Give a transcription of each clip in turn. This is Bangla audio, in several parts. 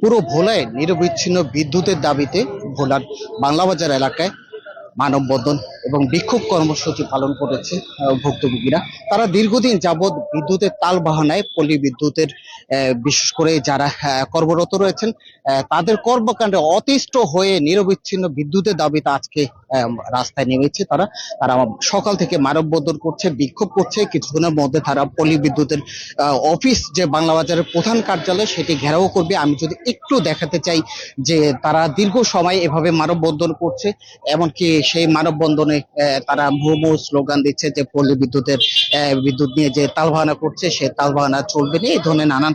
পুরো ভোলায় নিরবিচ্ছিন্ন বিদ্যুতের দাবিতে ভোলার বাংলাবাজার এলাকায় মানববন্ধন এবং বিক্ষোভ কর্মসূচি পালন করেছে ভুক্তভোগীরা। তারা দীর্ঘদিন যাবৎ বিদ্যুতের তাল বাহানায় পল্লী বিদ্যুতের বিশেষ করে যারা কর্মরত রয়েছেন তাদের কর্মকাণ্ডে অতিষ্ঠ হয়ে নিরবিচ্ছিন্ন বিদ্যুতের দাবিতে আজকে রাস্তায় নেমেছে তারা। তারা সকাল থেকে মানববন্ধন করছে, বিক্ষোভ করছে। কিছুক্ষণের মধ্যে তারা পল্লী বিদ্যুতের অফিস যে বাংলাবাজারের প্রধান কার্যালয় সেটি ঘেরাও করবে। আমি যদি একটু দেখাতে চাই যে তারা দীর্ঘ সময় এভাবে মানববন্ধন করছে, এমনকি সেই মানববন্ধনে তারা মুহুর্মুহু স্লোগান দিচ্ছে যে পল্লী বিদ্যুতের বিদ্যুৎ নিয়ে যে তালবাহানা করছে সে তালবাহানা চলবে না, এই ধরনের নানান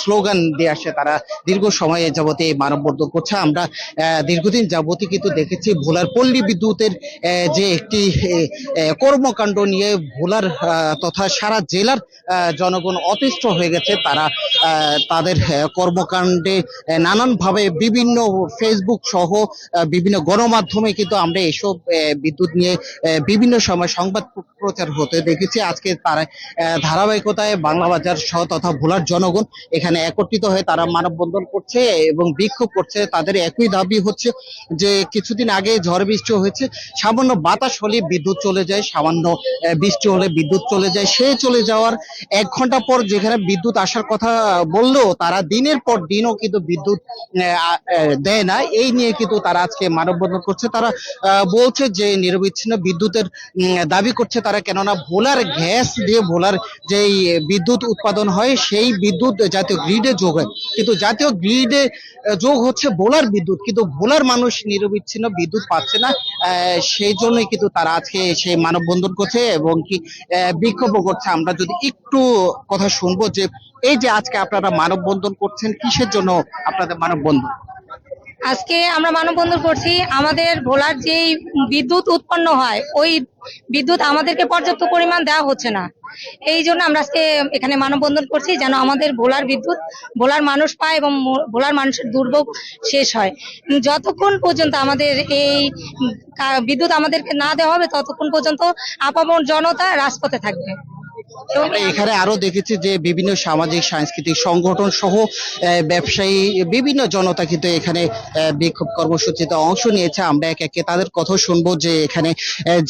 স্লোগান দিয়ে আসছে। তারা দীর্ঘ সময় যাবতীয় এই মানববন্ধন করছে। আমরা দীর্ঘদিন যাবতীয় কিন্তু দেখেছি ভোলার পল্লী বিদ্যুতের যে একটি কর্মকাণ্ড নিয়ে ভোলার তথা সারা জেলার জনগণ অতিষ্ঠ হয়ে গেছে। তারা তাদের কর্মকাণ্ডে নানানভাবে বিভিন্ন ফেসবুক সহ বিভিন্ন গণমাধ্যমে কিন্তু আমরা এসব বিদ্যুৎ নিয়ে বিভিন্ন সময় সংবাদ প্রচার হতে দেখেছি। আজকে তারা ধারাবাহিকতায় বাংলাবাজার সহ তথা ভোলার জনগণ এখানে একত্রিত হয়ে তারা মানববন্ধন করছে এবং বিক্ষোভ করছে। তাদের একই দাবি হচ্ছে যে কিছুদিন আগে ঝড় বৃষ্টি হয়েছে, সামান্য বাতাস হলে বিদ্যুৎ চলে যায়, সামান্য বৃষ্টি হলে বিদ্যুৎ চলে যায়। সে চলে যাওয়ার 1 ঘন্টা পর যেখানে বিদ্যুৎ আসার কথা বললেও তারা দিনের পর দিনও কিন্তু বিদ্যুৎ দেয় না। এই নিয়ে কিন্তু তারা আজকে মানববন্ধন করছে। তারা বলছে যে নিরবিচ্ছিন্ন বিদ্যুতের দাবি করছে তারা, কেননা ভোলার গ্যাস দিয়ে ভোলার যেই বিদ্যুৎ উৎপাদন হয় সেই বিদ্যুৎ জাতীয় গ্রিডে যোগ হয়, কিন্তু জাতীয় গ্রিডে যোগ হচ্ছে ভোলার বিদ্যুৎ, কিন্তু ভোলার মানুষ নিরবিচ্ছিন্ন বিদ্যুৎ পাচ্ছে না। সেই জন্যই কিন্তু তারা আজকে সেই মানববন্ধন করছে এবং কি বিক্ষোভ করছে। আমরা যদি একটু কথা শুনবো যে এই যে আজকে আপনারা মানববন্ধন করছেন, কিসের জন্য আপনাদের মানববন্ধন? আজকে আমরা মানববন্ধন করছি, আমাদের ভোলার যেই বিদ্যুৎ উৎপন্ন হয় ওই বিদ্যুৎ আমাদেরকে পর্যাপ্ত পরিমাণ দেওয়া হচ্ছে না। এই জন্য আমরা আজকে এখানে মানববন্ধন করছি, যেন আমাদের ভোলার বিদ্যুৎ ভোলার মানুষ পায় এবং ভোলার মানুষের দুর্ভোগ শেষ হয়। যতক্ষণ পর্যন্ত আমাদের এই বিদ্যুৎ আমাদেরকে না দেওয়া হবে ততক্ষণ পর্যন্ত আপামর জনতা রাজপথে থাকবে। আমরা এখানে আরো দেখেছি যে বিভিন্ন সামাজিক সাংস্কৃতিক সংগঠন সহ ব্যবসায়ী বিভিন্ন জনতা কিন্তু এখানে বিক্ষোভ কর্মসূচিতে অংশ নিয়েছে। আমরা এক একে তাদের কথা শুনবো যে এখানে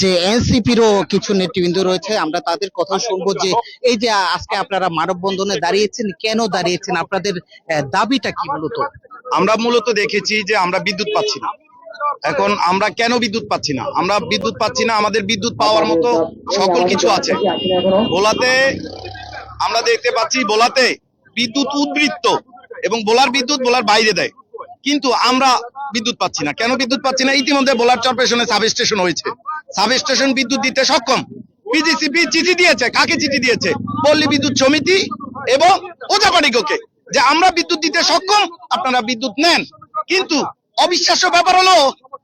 যে এনসিপিরও কিছু নেতৃবৃন্দ রয়েছে, আমরা তাদের কথা শুনবো যে এই যে আজকে আপনারা মানববন্ধনে দাঁড়িয়েছেন, কেন দাঁড়িয়েছেন, আপনাদের দাবিটা কি মূলত? আমরা মূলত দেখেছি যে আমরা বিদ্যুৎ পাচ্ছি না। এখন আমরা কেন বিদ্যুৎ পাচ্ছি না? আমরা বিদ্যুৎ পাচ্ছি না, আমাদের বিদ্যুৎ পাওয়ার মতো সকল কিছু আছে। ভোলাতে আমরা দেখতে পাচ্ছি ভোলাতে বিদ্যুৎ উদ্বৃত্ত এবং ভোলার বিদ্যুৎ ভোলার বাইরে দেয়, কিন্তু আমরা বিদ্যুৎ পাচ্ছি না। কেন বিদ্যুৎ পাচ্ছি না? ইতিমধ্যে ভোলার চরপেশনে সাব স্টেশন হয়েছে, সাব স্টেশন বিদ্যুৎ দিতে সক্ষম। পিজিসিপি চিঠি দিয়েছে, কাকে চিঠি দিয়েছে? পল্লী বিদ্যুৎ সমিতি এবং ওজাপাড়িকে, যে আমরা বিদ্যুৎ দিতে সক্ষম, আপনারা বিদ্যুৎ নেন। কিন্তু অবিশ্বাস্য ব্যাপার হলো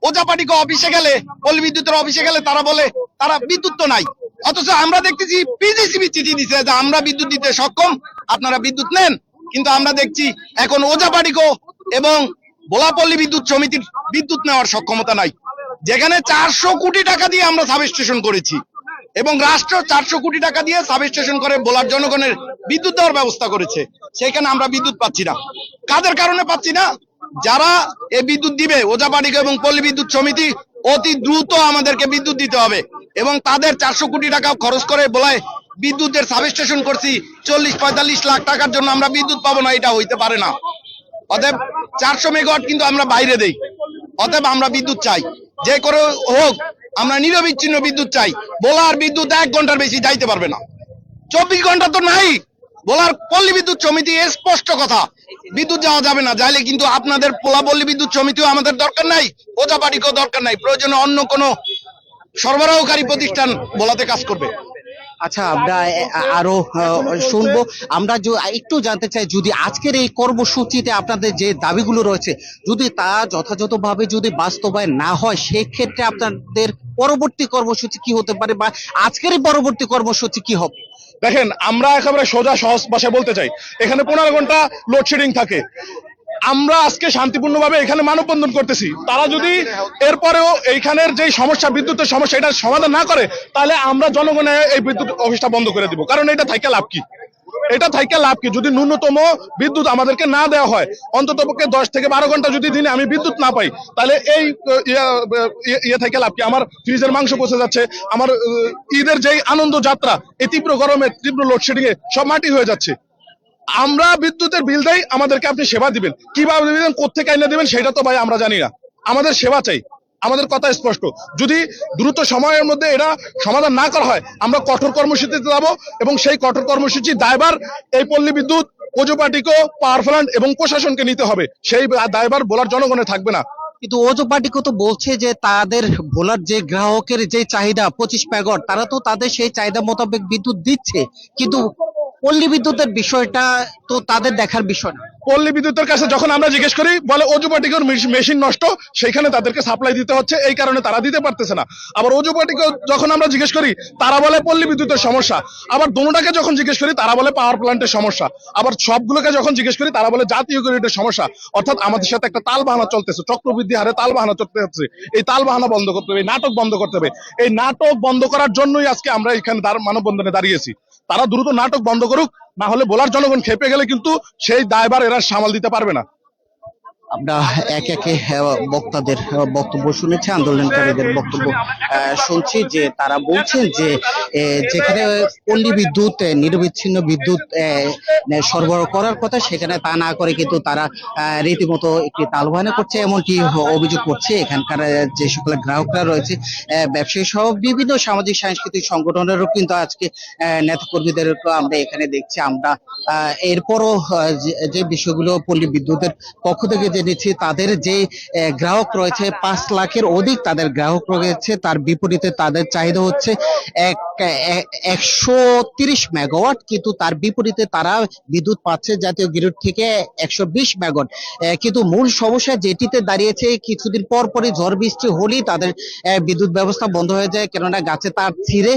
ওজাপাড়িকে অফিসে গেলে, পল্লী বিদ্যুতের অফিসে গেলে তারা বলে তারা বিদ্যুৎ তো নাই, অথচ আমরা দেখতেছি পিজিসিবি চিঠি দিচ্ছে যে আমরা বিদ্যুৎ দিতে সক্ষম, আপনারা বিদ্যুৎ নেন। কিন্তু আমরা দেখছি এখন ওজাপাড়িকে এবং ভোলা পল্লী বিদ্যুৎ সমিতির বিদ্যুৎ নেওয়ার সক্ষমতা নাই। যেখানে 400 কোটি টাকা দিয়ে আমরা সাব স্টেশন করেছি এবং রাষ্ট্র 400 কোটি টাকা দিয়ে সাব স্টেশন করে ভোলার জনগণের বিদ্যুৎ দেওয়ার ব্যবস্থা করেছে, সেখানে আমরা বিদ্যুৎ পাচ্ছি না। কাদের কারণে পাচ্ছি না? যারা এই বিদ্যুৎ দিবে, ওজাপাড়িকে এবং পল্লী বিদ্যুৎ সমিতি অতি দ্রুত আমাদেরকে বিদ্যুৎ দিতে হবে এবং তাদের 400 কোটি টাকা খরচ করে বলায় বিদ্যুতের সাব স্টেশন করছি, 40-45 লাখ টাকার জন্য আমরা বিদ্যুৎ পাবো না, এটা হইতে পারে না। অতএব 400 মেগাওয়াট কিন্তু আমরা বাইরে দেই। অতএব আমরা বিদ্যুৎ চাই, যে করে হোক আমরা নিরবিচ্ছিন্ন বিদ্যুৎ চাই। ভোলার বিদ্যুৎ 1 ঘন্টার বেশি যাইতে পারবে না, 24 ঘন্টা তো নাই। ভোলার পল্লী বিদ্যুৎ সমিতি স্পষ্ট কথা, বিদ্যুৎ যাওয়া যাবে না। যাইলে কিন্তু আপনাদের ভোলা পল্লী বিদ্যুৎ সমিতিও আমাদের দরকার নাই, ওজাপাড়িকেও দরকার নাই, প্রয়োজনে অন্য কোনো সরবরাহকারী প্রতিষ্ঠান ভোলাতে কাজ করবে। আচ্ছা, আমরা আরো শুনবো। আমরা একটু জানতে চাই, যদি আজকের এই কর্মসূচিতে আপনাদের যে দাবিগুলো রয়েছে যদি তা যথাযথভাবে যদি বাস্তবায়ন না হয়, সেক্ষেত্রে আপনাদের পরবর্তী কর্মসূচি কি হতে পারে বা আজকের এই পরবর্তী কর্মসূচি কি হবে? দেখেন, আমরা একেবারে সোজা সহজ ভাষায় বলতে চাই, এখানে 15 ঘন্টা লোডশেডিং থাকে। আমরা আজকে শান্তিপূর্ণভাবে এখানে মানববন্ধন করতেছি, তারা যদি এরপরেও এইখানের যে সমস্যা, বিদ্যুতের সমস্যা, এটা সমাধান না করে, তাহলে আমরা জনগণের এই বিদ্যুৎ অফিসটা বন্ধ করে দিব। কারণ এটা থেকে লাভ কি? এটা থেকে লাভ কি? যদি ন্যূনতম বিদ্যুৎ আমাদেরকে না দেওয়া হয়, অন্তত পক্ষে 10 থেকে 12 ঘন্টা যদি দিনে আমি বিদ্যুৎ না পাই, তাহলে এই ইয়ে থেকে লাভ কি? আমার ফ্রিজের মাংস পচে যাচ্ছে, আমার ঈদের যেই আনন্দ যাত্রা, এই তীব্র গরমে, তীব্র লোডশেডিং এ সব মাটি হয়ে যাচ্ছে। আমরা বিদ্যুতের বিল দেই, আমাদেরকে আপনি সেবা দিবেন, কিভাবে দিবেন, কোত্থেকে আইনে দিবেন, সেটা তো ভাই আমরা জানি না। আমাদের সেবা চাই, আমাদের কথা স্পষ্ট। যদি দ্রুত সময়ের মধ্যে এটা সমাধান না করা হয়, আমরা কঠোর কর্মসূচিতে যাব, এবং সেই কঠোর কর্মসূচি দায়ভার এই পল্লী বিদ্যুৎ, ওজোপাটিকো, পাওয়ার প্ল্যান্ট এবং প্রশাসনকে নিতে হবে। সেই দায়ভার বলার জনগণের থাকবে না। কিন্তু ওজো পার্টিকে তো বলছে যে তাদের ভোলার যে গ্রাহকের যে চাহিদা 25 মেগাওয়াট, তারা তো তাদের সেই চাহিদা মোতাবেক বিদ্যুৎ দিচ্ছে, কিন্তু পল্লী বিদ্যুতের বিষয়টা তো তাদের দেখার বিষয় না। পল্লী বিদ্যুতের কাছে যখন আমরা জিজ্ঞেস করি, বলে ওজোপাটিকোর মেশিন নষ্ট, সেইখানে তাদেরকে সাপ্লাই দিতে হচ্ছে, এই কারণে তারা দিতে পারতেছে না। আবার ওজোপাটিকো যখন আমরা জিজ্ঞেস করি, তারা বলে পল্লী বিদ্যুতের সমস্যা। আবার দোনোটাকে যখন জিজ্ঞেস করি, তারা বলে পাওয়ার প্ল্যান্টের সমস্যা। আবার সবগুলোকে যখন জিজ্ঞেস করি, তারা বলে জাতীয় গ্রিডের সমস্যা। অর্থাৎ আমাদের সাথে একটা তাল বাহানা চলতেছে, চক্রবৃদ্ধি হারে তাল বাহানা চলতে হচ্ছে। এই তাল বাহানা বন্ধ করতে হবে, এই নাটক বন্ধ করতে হবে। এই নাটক বন্ধ করার জন্যই আজকে আমরা এখানে মানববন্ধনে দাঁড়িয়েছি। তারা দ্রুত নাটক বন্ধ করুক, না হলে ভোলার জনগণ খেপে গেলে কিন্তু সেই দায়ভার এরা সামাল দিতে পারবে না। আমরা একে একে বক্তাদের বক্তব্য শুনেছি, আন্দোলনকারীদের বক্তব্য শুনছি, যে তারা বলছেন যে যেখানে পল্লী বিদ্যুৎ নিরবিচ্ছিন্ন বিদ্যুৎ সরবরাহ করার কথা, সেখানে তা না করে কিন্তু তারা রীতিমতো একটি তালবাহানা করছে, এমনটি অভিযোগ করছে এখানকার যে সকল গ্রাহকরা রয়েছে, ব্যবসায়ী সহ বিভিন্ন সামাজিক সাংস্কৃতিক সংগঠনেরও কিন্তু আজকে নেতাকর্মীদের আমরা এখানে দেখছি। আমরা এরপরও যে বিষয়গুলো পল্লী বিদ্যুতের পক্ষ থেকে জেনেছি, তাদের যে গ্রাহক রয়েছে 5 লাখের অধিক তাদের গ্রাহক রয়েছে, তার বিপরীতে তাদের চাহিদা হচ্ছে 130 মেগাওয়াট, কিন্তু তার বিপরীতে তারা বিদ্যুৎ পাচ্ছে জাতীয় গ্রিড থেকে 120 মেগাওয়াট। কিন্তু মূল সমস্যা যেটিতে দাঁড়িয়েছে, কিছুদিন পর পরই ঝড় বৃষ্টি হলেই তাদের বিদ্যুৎ ব্যবস্থা বন্ধ হয়ে যায়, কেননা গাছে তার ছিঁড়ে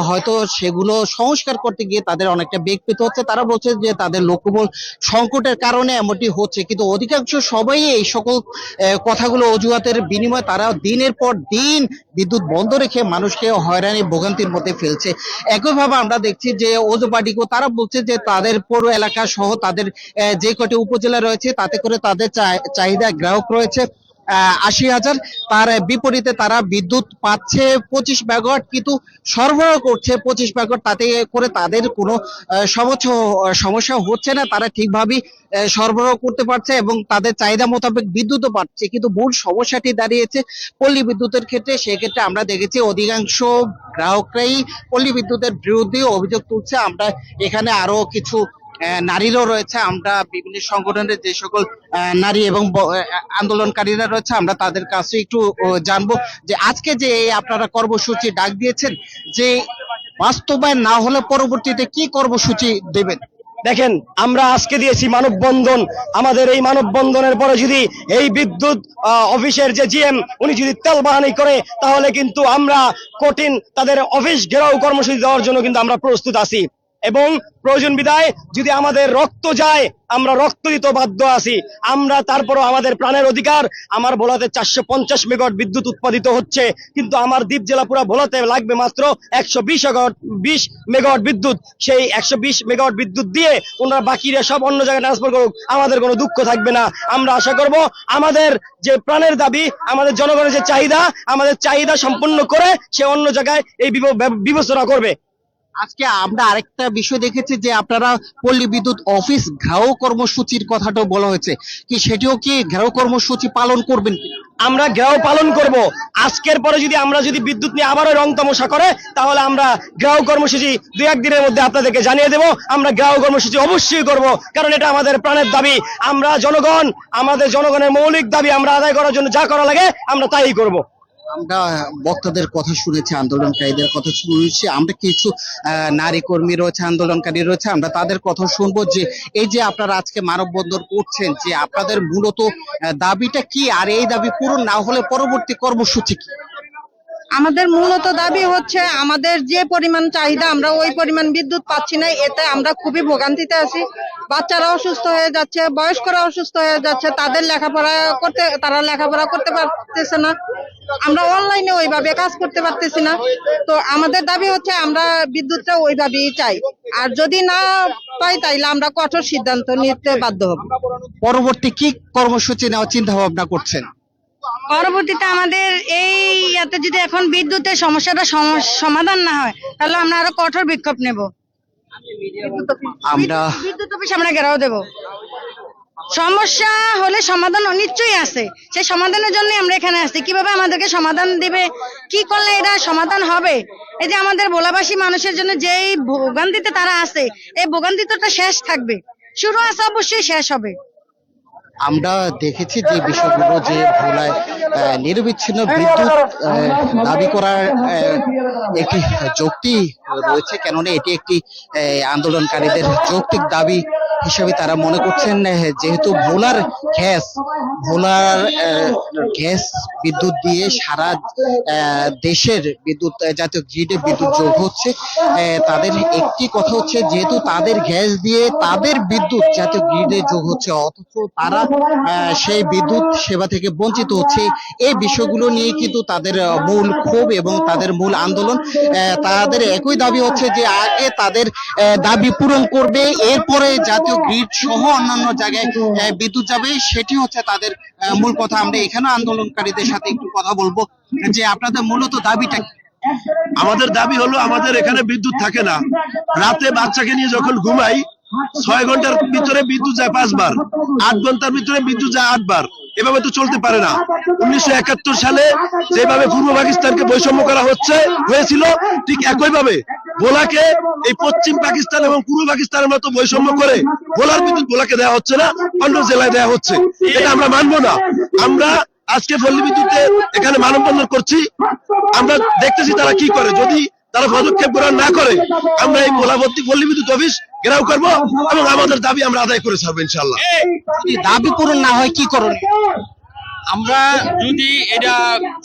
হয়তো সেগুলো সংস্কার করতে গিয়ে তাদের অনেকটা বেগ পেতে হচ্ছে। তারা বলছে যে তাদের লোকবল সংকটের কারণে এমনটি হচ্ছে, কিন্তু অধিকাংশ সবাই এই সকল কথাগুলো অজুহাতের বিনিময়ে তারা দিনের পর দিন বিদ্যুৎ বন্ধ রেখে মানুষকে হয়রানি ভোগান্তির মধ্যে ফেলছে। একইভাবে আমরা দেখছি যে ওজোপাটিকো তারা বলছে যে তাদের পৌর এলাকা সহ তাদের যে কটি উপজেলা রয়েছে, তাতে করে তাদের চাহিদা গ্রাহক রয়েছে 80,000, তার বিপরীতে তারা বিদ্যুৎ পাচ্ছে 25 মেগাওয়াট, কিন্তু সরবরাহ করছে 25 মেগাওয়াট, তাতে করে তাদের কোনো সমস্যা হচ্ছে না, তারা ঠিকভাবে সরবরাহ করতে পারছে এবং তাদের চাহিদা মোতাবেক বিদ্যুৎও পাচ্ছে। কিন্তু মূল সমস্যাটি দাঁড়িয়েছে পল্লী বিদ্যুতের ক্ষেত্রে। সেক্ষেত্রে আমরা দেখেছি অধিকাংশ গ্রাহকরাই পল্লী বিদ্যুতের বিরুদ্ধে অভিযোগ তুলছে। আমরা এখানে আরো কিছু নারীরও রয়েছে, আমরা বিভিন্ন সংগঠনের যে সকল নারী এবং আন্দোলনকারীরা রয়েছে, আমরা তাদের কাছে একটু জানবো যে আজকে যে আপনারা কর্মসূচি ডাক দিয়েছেন, যে বাস্তবায়ন না হলে পরবর্তীতে কি কর্মসূচি দেবেন? দেখেন, আমরা আজকে দিয়েছি মানববন্ধন। আমাদের এই মানববন্ধনের পরে যদি এই বিদ্যুৎ অফিসের যে জিএম উনি যদি তেলবাহানি করে, তাহলে কিন্তু আমরা কঠিন তাদের অফিস ঘেরাও কর্মসূচি দেওয়ার জন্য কিন্তু আমরা প্রস্তুত আছি। এবং প্রয়োজন বিধায় যদি আমাদের রক্ত যায়, আমরা রক্ত দিতে বাধ্য আছি। আমরা তারপরও আমাদের প্রাণের অধিকার। আমার ভোলাতে 450 মেগাওয়াট বিদ্যুৎ উৎপাদিত হচ্ছে, কিন্তু আমার দ্বীপ জেলা পুরা ভোলাতে লাগবে মাত্র 120 মেগাওয়াট বিদ্যুৎ। সেই 120 মেগাওয়াট বিদ্যুৎ দিয়ে ওনারা বাকিরা সব অন্য জায়গায় ট্রান্সফার করুক, আমাদের কোনো দুঃখ থাকবে না। আমরা আশা করব আমাদের যে প্রাণের দাবি, আমাদের জনগণের যে চাহিদা, আমাদের চাহিদা সম্পূর্ণ করে সে অন্য জায়গায় এই বিবেচনা করবে। আজকে আমরা আরেকটা বিষয় দেখেছি যে আপনারা পল্লী বিদ্যুৎ অফিস ঘেরাও কর্মসূচির কথাটাও বলা হয়েছে, কি সেটিও কি ঘেরাও কর্মসূচি পালন করবেন কিনা? আমরা ঘেরাও পালন করব। আজকের পরে আমরা যদি বিদ্যুৎ নিয়ে আবারও রং তামাশা করে, তাহলে আমরা ঘেরাও কর্মসূচি 2-1 দিনের মধ্যে আপনাদেরকে জানিয়ে দেব। আমরা ঘেরাও কর্মসূচি অবশ্যই করব, কারণ এটা আমাদের প্রাণের দাবি। আমরা জনগণ, আমাদের জনগণের মৌলিক দাবি আমরা আদায় করার জন্য যা করা লাগে আমরা তাই করব। আমরা বক্তাদের কথা শুনেছি, আন্দোলনকারীদের কথা শুনেছি, আমরা কিছু নারী কর্মী রয়েছে, আন্দোলনকারী রয়েছে, আমরা তাদের কথা শুনবো যে এই যে আপনারা আজকে মানববন্ধন করছেন, যে আপনাদের মূলত দাবিটা কি, আর এই দাবি পূরণ না হলে পরবর্তী কর্মসূচি কি? আমাদের মূলত দাবি হচ্ছে আমাদের যে পরিমাণ চাহিদা আমরা ওই পরিমাণ বিদ্যুৎ পাচ্ছি না, এতে আমরা খুবই ভোগান্তিতে আছি। বাচ্চারা অসুস্থ হয়ে যাচ্ছে, বয়স্করা অসুস্থ হয়ে যাচ্ছে, তারা লেখাপড়া করতে পারতেছে না, আমরা অনলাইনে ওইভাবে কাজ করতে পারতেছি না। তো আমাদের দাবি হচ্ছে আমরা বিদ্যুৎটা ওইভাবেই চাই, আর যদি না পাই তাইলে আমরা কঠোর সিদ্ধান্ত নিতে বাধ্য হব। পরবর্তী কি কর্মসূচি নেওয়ার চিন্তা ভাবনা করছেন? পরবর্তীতে আমাদের এই ইয়াতে যদি এখন বিদ্যুতের সমস্যাটা সমাধান না হয়, তাহলে আমরা আরো কঠোর বিক্ষোভ নেব। আমরা বিদ্যুৎ অফিস আমরা ঘেরাও দেব। সমস্যা হলে সমাধান নিশ্চয়ই আছে, সেই সমাধানের জন্য আমরা এখানে আসছি। কিভাবে আমাদেরকে সমাধান দিবে, কি করলে এটা সমাধান হবে, এই যে আমাদের ভোলাবাসী মানুষের জন্য যেই ভোগান্তিতে তারা আছে, এই ভোগান্তিটা শেষ থাকবে, শুরু আছে অবশ্যই শেষ হবে। আমরা দেখেছি যে বিষয়গুলো যে ভোলায় নিরবিচ্ছিন্ন বিদ্যুৎ দাবি করার একটি যৌক্তি রয়েছে, কেননা এটি একটি আন্দোলনকারীদের যৌক্তিক দাবি হিসেবে তারা মনে করছেন। যেহেতু ভোলার গ্যাস বিদ্যুৎ দিয়ে সারা দেশের বিদ্যুৎ জাতীয় গ্রিডে বিদ্যুৎ যোগ হচ্ছে, তাদের একটি কথা হচ্ছে যেহেতু তাদের গ্যাস দিয়ে তাদের বিদ্যুৎ জাতীয় গ্রিডে যোগ হচ্ছে, অথচ তারা সেই বিদ্যুৎ সেবা থেকে বঞ্চিত হচ্ছে। এই বিষয়গুলো নিয়ে কিন্তু তাদের মূল ক্ষোভ এবং তাদের মূল আন্দোলন। তাদের একই দাবি হচ্ছে যে আগে তাদের দাবি পূরণ করবে, এরপরে জাতীয় গ্রিড সহ অন্যান্য জায়গায় বিদ্যুৎ যাবে, সেটি হচ্ছে তাদের মূল কথা। আমরা এখানে আন্দোলনকারীদের সাথে একটু কথা বলবো যে আপনাদের মূলত দাবিটা কি? আমাদের দাবি হলো আমাদের এখানে বিদ্যুৎ থাকে না। রাতে বাচ্চাকে নিয়ে যখন ঘুমাই 6 ঘন্টার ভিতরে বিদ্যুৎ যায় 5 বার, 8 ঘন্টার ভিতরে বিদ্যুৎ যায় 8 বার। এভাবে তো চলতে পারে না। 1971 সালে যেভাবে পূর্ব পাকিস্তানকে বৈষম্য করা হয়েছিল, ঠিক একইভাবে ভোলাকে এই পশ্চিম পাকিস্তান এবং পূর্ব পাকিস্তানের মতো বৈষম্য করে ভোলার বিদ্যুৎ ভোলাকে দেওয়া হচ্ছে না, অন্য জেলায় দেওয়া হচ্ছে। এটা আমরা মানবো না। আমরা আজকে পল্লী বিদ্যুতে এখানে মানববন্ধন করছি, আমরা দেখতেছি তারা কি করে। যদি তারা পদক্ষেপ গ্রহণ না করে, আমরা এই ভোলাভর্তি পল্লী বিদ্যুৎ অফিস ঘেরাও করবো এবং আমাদের দাবি আমরা আদায় করে ছাড়বো ইনশাল্লাহ। যদি দাবি পূরণ না হয় কি করণীয়? আমরা যদি এটা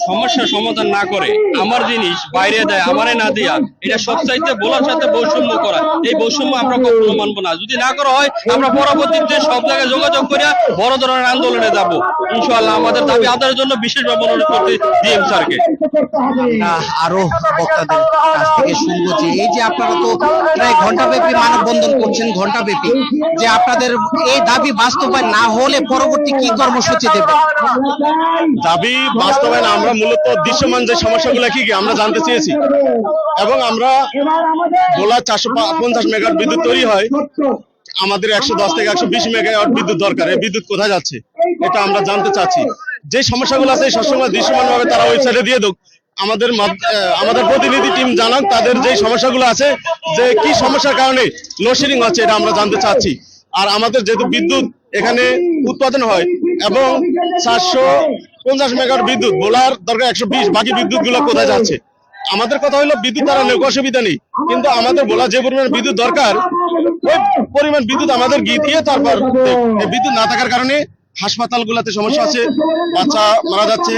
সমস্যার সমাধান না করে, আমার জিনিস বাইরে দেয় আমারে না দিয়া, এটা সবচাইতে ভোলার সাথে বৈষম্য করা, এই বৈষম্য আমরা কখনো মানবো না। যদি না করা হয়, আমরা পরবর্তীতে সব জায়গায় যোগাযোগ করে বড় ধরনের আন্দোলনে যাব ইনশাআল্লাহ। আমাদের দাবি আদায়ের জন্য বিশেষভাবে অনুরোধ করতে ডিএম স্যারকে। আরো বক্তাদের কাছ থেকে শুনবো যে এই যে আপনারা তো প্রায় ঘন্টাব্যাপী মানববন্ধন করছেন, ঘন্টাব্যাপী, যে আপনাদের এই দাবি বাস্তবায়ন না হলে পরবর্তী কি কর্মসূচি দেবেন? দাবি বাস্তবায়ন আমরা মূলত দৃশ্যমান যে সমস্যাগুলো কি আমরা জানতে চেয়েছি, এবং আমরা ভোলা 450 মেগাওয়াট বিদ্যুৎ তৈরি হয়, আমাদের 110 থেকে 120 মেগাওয়াট বিদ্যুৎ দরকার। এই বিদ্যুৎ কোথায় যাচ্ছে এটা আমরা জানতে চাচ্ছি। যে সমস্যাগুলো আছে এই সবসময় দৃশ্যমান ভাবে তারা ওয়েবসাইটে দিয়ে দেখ, আমাদের প্রতিনিধি টিম জানান তাদের যে সমস্যাগুলো আছে, যে কি সমস্যার কারণে লোডশেডিং হচ্ছে, এটা আমরা জানতে চাচ্ছি। আর আমাদের যেহেতু বিদ্যুৎ এখানে উৎপাদন হয় এবং 450 মেগাওয়াট বিদ্যুৎ, ভোলার দরকার 120, বাকি বিদ্যুৎ গুলো কোথায় যাচ্ছে? আমাদের কথা হলো বিদ্যুৎ তারা নেই, অসুবিধা নেই, কিন্তু আমাদের ভোলা যে পরিমাণ বিদ্যুৎ দরকার ওই পরিমাণ বিদ্যুৎ আমাদের দিয়ে তারপর বিদ্যুৎ না থাকার কারণে হাসপাতালগুলোতে সমস্যা আছে, বাচ্চা মারা যাচ্ছে,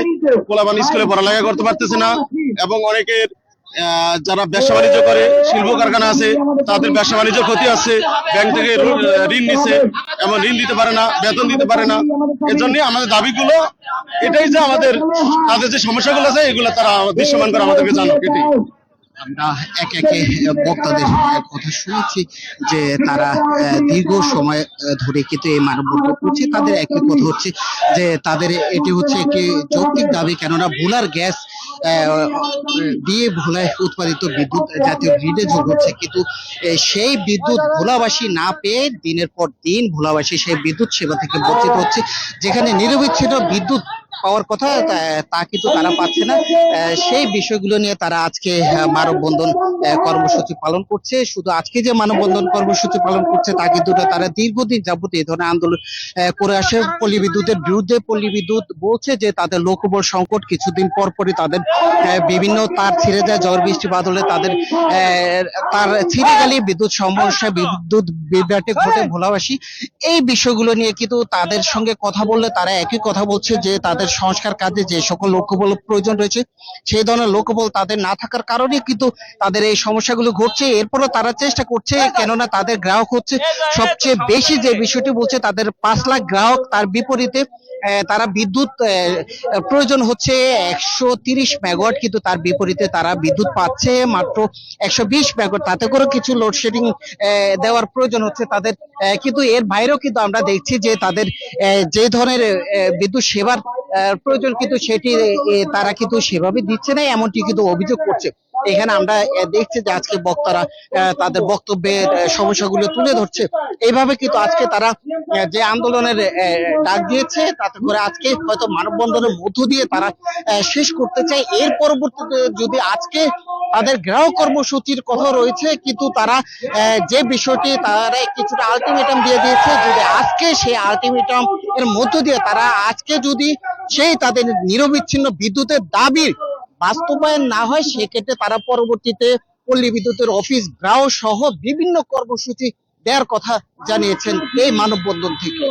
পোলাপান স্কুলে পড়ালেখা করতে পারতেছে না, এবং অনেকের যারা ব্যবসা বাণিজ্য করে, শিল্প কারখানা আছে, তাদের ব্যবসা বাণিজ্য ক্ষতি আছে, ব্যাংক থেকে ঋণ নিচ্ছে এবং ঋণ দিতে পারে না, বেতন দিতে পারে না। এর জন্য আমাদের দাবিগুলো এটাই যে আমাদের তাদের যে সমস্যাগুলো আছে এগুলো তারা দৃশ্যমান করে আমাদেরকে জানাক। এটাই আমরা একে একে বক্তাদের কথা শুনেছি যে তারা দীর্ঘ সময় ধরে কিন্তু এই মানববন্ধন করছে। তাদের একই কথা হচ্ছে যে তাদের এটি হচ্ছে একটি যৌক্তিক দাবি, কেননা ভোলার গ্যাস দিয়ে ভোলায় উৎপাদিত বিদ্যুৎ জাতীয় গ্রিডে যোগ হচ্ছে, কিন্তু সেই বিদ্যুৎ ভোলাবাসী না পেয়ে দিনের পর দিন ভোলাবাসী সেই বিদ্যুৎ সেবা থেকে বঞ্চিত হচ্ছে। যেখানে নিরবিচ্ছিন্ন বিদ্যুৎ পাওয়ার কথা তা কিন্তু তারা পাচ্ছে না। সেই বিষয়গুলো নিয়ে তারা আজকে মানববন্ধন কর্মসূচি পালন করছে। শুধু আজকে যে মানববন্ধন কর্মসূচি পালন করছে তা কিন্তু তারা দীর্ঘদিন যাবত এই ধরনের আন্দোলন করে আসে পল্লী বিদ্যুতের বিরুদ্ধে। পল্লী বিদ্যুৎ বলছে যে তাদের লোকবল সংকট, কিছুদিন পর পরই তাদের বিভিন্ন তার ছিঁড়ে যায়, ঝড় বৃষ্টি বাদলে তাদের তার ছিঁড়ে গেলে বিদ্যুৎ সমস্যা, বিদ্যুৎ বিভ্রাটে ঘটে ভোলাবাসী। এই বিষয়গুলো নিয়ে কিন্তু তাদের সঙ্গে কথা বললে তারা একই কথা বলছে যে তাদের সংস্কার কাজে যে সকল লোকবল প্রয়োজন রয়েছে সেই ধরনের লোকবল তাদের না থাকার কারণে কিন্তু তাদের এই সমস্যাগুলো ঘটছে। এরপরও তারা চেষ্টা করছে, কেননা তাদের গ্রাহক হচ্ছে সবচেয়ে বেশি। যে বিষয়টি বলছে তাদের 5 লাখ গ্রাহক, তার বিপরীতে তারা বিদ্যুৎ প্রয়োজন হচ্ছে 130 মেগাওয়াট, কিন্তু তার বিপরীতে তারা বিদ্যুৎ পাচ্ছে মাত্র 120 মেগাওয়াট। তাতে করে কিছু লোডশেডিং দেওয়ার প্রয়োজন হচ্ছে তাদের, কিন্তু এর বাইরেও কিন্তু আমরা দেখছি যে তাদের যে ধরনের বিদ্যুৎ সেবার প্রয়োজন কিন্তু সেটি তারা কিন্তু সেভাবে দিচ্ছে না, এমনটি কিন্তু অভিযোগ করছে। এখানে আমরা দেখছি যে আজকে বক্তারা তাদের বক্তব্যের সমস্যাগুলো তুলে ধরছে। এইভাবে কিন্তু আজকে তারা যে আন্দোলনের ডাক দিয়েছে, তাতে করে আজকে হয়তো মানববন্ধনের মধ্য দিয়ে তারা শেষ করতে চায়। এর পরবর্তীতে যদি আজকে তাদের গ্রাহক কর্মসূচির কথা রয়েছে, কিন্তু তারা যে বিষয়টি তারা কিছুটা আলটিমেটাম দিয়ে দিয়েছে, যদি আজকে সেই আলটিমেটাম এর মধ্য দিয়ে তারা আজকে যদি সেই তাদের নিরবিচ্ছিন্ন বিদ্যুতের দাবি বাস্তবায়ন না হয়, সেক্ষেত্রে তারা পরবর্তীতে পল্লী বিদ্যুতের অফিস ঘেরাও সহ বিভিন্ন কর্মসূচি দেওয়ার কথা জানিয়েছেন এই মানববন্ধন থেকে।